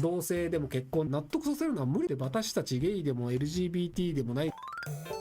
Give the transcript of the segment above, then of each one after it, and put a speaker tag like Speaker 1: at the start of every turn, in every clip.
Speaker 1: 同性でも結婚納得させるのは無理で、私たちゲイでも LGBT でもない。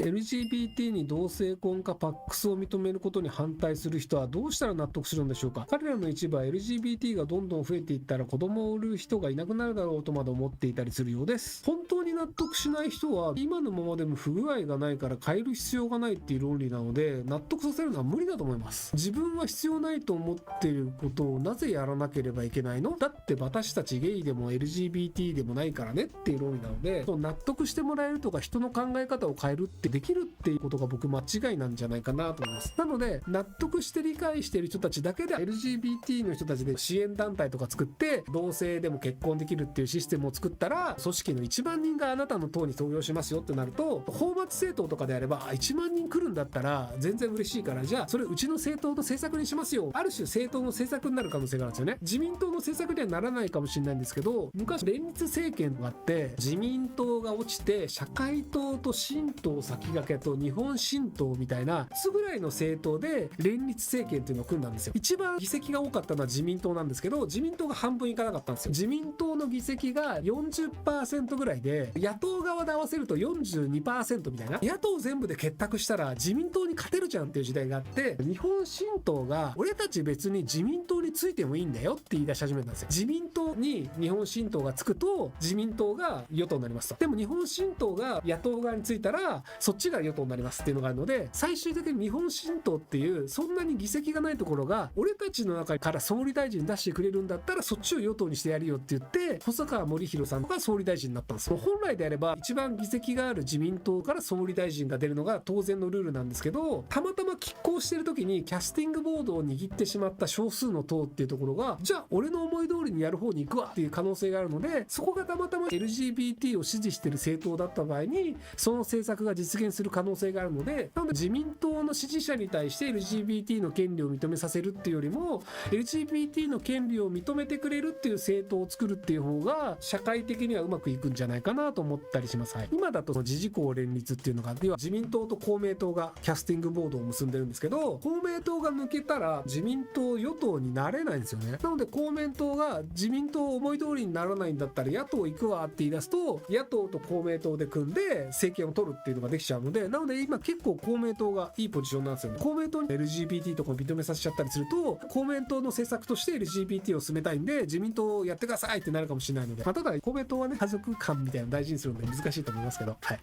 Speaker 1: LGBT に同性婚かパックスを認めることに反対する人はどうしたら納得するんでしょうか。彼らの一部は LGBT がどんどん増えていったら子供を産る人がいなくなるだろうとまで思っていたりするようです。本当に納得しない人は今のままでも不具合がないから変える必要がないっていう論理なので、納得させるのは無理だと思います。自分は必要ないと思っていることをなぜやらなければいけないの？だって私たちゲイでも LGBT でもないからねっていう論理なので、納得してもらえるとか人の考え方を変えるってできるっていうことが僕間違いなんじゃないかなと思います。なので納得して理解している人たちだけで LGBT の人たちで支援団体とか作って同性でも結婚できるっていうシステムを作ったら、組織の1万人があなたの党に投票しますよってなると、泡沫政党とかであれば1万人来るんだったら全然嬉しいから、じゃあそれうちの政党の政策にしますよ、ある種政党の政策になる可能性があるんですよね。自民党の政策にはならないかもしれないんですけど、昔連立政権があって自民党が落ちて社会党と新党先駆けと日本新党みたいなつぐらいの政党で連立政権っていうのを組んだんですよ。一番議席が多かったのは自民党なんですけど、自民党が半分いかなかったんですよ。自民党の議席が 40% ぐらいで、野党側で合わせると 42% みたいな、野党全部で結託したら自民党に勝てるじゃんっていう時代があって、日本新党が俺たち別に自民党についてもいいんだよって言い出し始めたんですよ。自民党に日本新党がつくと自民党が与党になりますと。でも日本新党が野党側についたらそっちが与党になりますっていうのがあるので、最終的に日本新党っていうそんなに議席がないところが俺たちの中から総理大臣出してくれるんだったらそっちを与党にしてやるよって言って細川護熙さんが総理大臣になったんですよ。本来であれば一番議席がある自民党から総理大臣が出るのが当然のルールなんですけど、たまたま拮抗してる時にキャスティングボードを握ってしまった少数の党っていうところが、じゃあ俺の思い通りにやる方に行くわっていう可能性があるので、そこがたまたま LGBT を支持してる政党だった場合にその政策が実現する可能性があるので、なので自民党の支持者に対して LGBT の権利を認めさせるっていうよりも LGBT の権利を認めてくれるっていう政党を作るっていう方が社会的にはうまくいくんじゃないかなと思ったりします。はい、今だと自治公連立っていうのが、要は自民党と公明党がキャスティングボードを結んでるんですけど、公明党が抜けたら自民党与党になれないんですよね。なので公明党が自民党思い通りにならないんだったら野党行くわって言い出すと、野党と公明党で組んで政権を取るっていうのができちゃうので、なので今結構公明党がいいポジションなんですよね。公明党に LGBT とか認めさせちゃったりすると、公明党の政策として LGBT を進めたいんで自民党をやってくださいってなるかもしれないので、ただ公明党はね家族観みたいなの大事にするので難しいと思いますけど、はい。